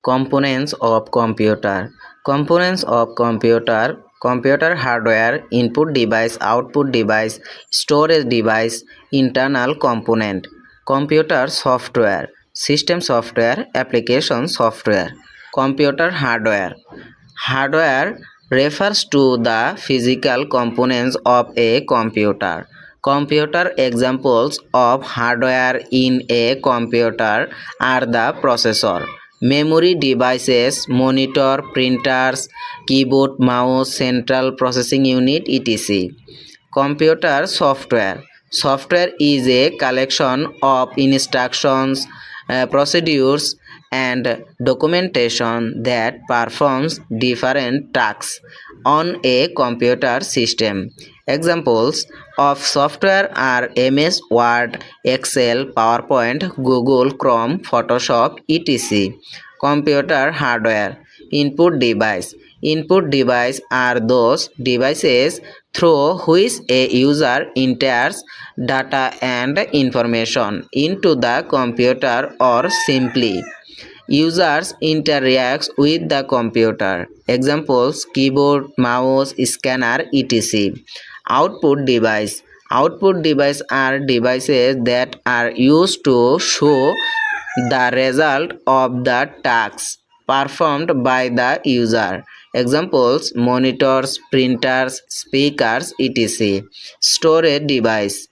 Components of computer. Components of computer. Computer hardware, input device, output device, storage device, internal component. Computer software, system software, application software. Computer hardware. Hardware refers to the physical components of a computer. Computer examples of hardware in a computer are the processor, memory devices, monitor, printers, keyboard, mouse, central processing unit, etc. Computer software. Software is a collection of instructions, procedures, and documentation that performs different tasks on a computer system. Examples of software are MS Word, Excel, PowerPoint, Google Chrome, Photoshop, etc. Computer hardware. Input device. Input device are those devices through which a user enters data and information into the computer or simply users interacts with the computer. Examples: keyboard, mouse, scanner, etc. Output device. Output device are devices that are used to show the result of the tasks performed by the user. Examples: monitors, printers, speakers, etc. Storage device.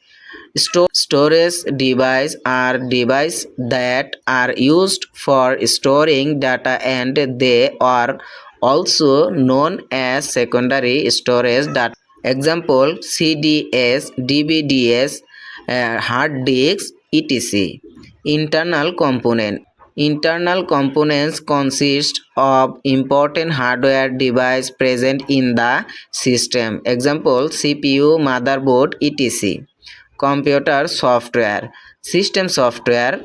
Storage devices are devices that are used for storing data, and they are also known as secondary storage data. Example: CDs, DVDs, hard disks, etc. Internal component. Internal components consist of important hardware devices present in the system. Example: CPU, motherboard, etc. Computer software. System software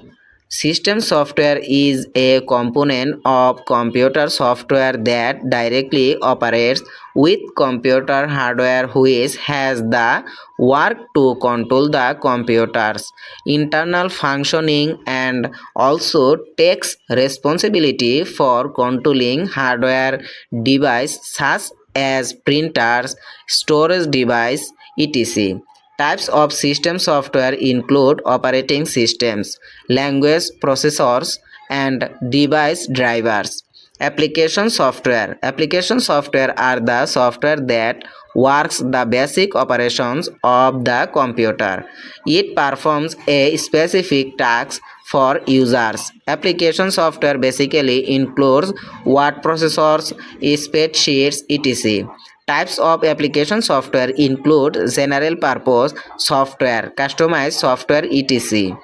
is a component of computer software that directly operates with computer hardware, which has the work to control the computer's internal functioning and also takes responsibility for controlling hardware devices such as printers, storage device, etc. Types of system software include operating systems, language processors, and device drivers. Application software. Application software are the software that works the basic operations of the computer. It performs a specific task for users. Application software basically includes word processors, spreadsheets, etc. Types of application software include general purpose software, customized software, etc.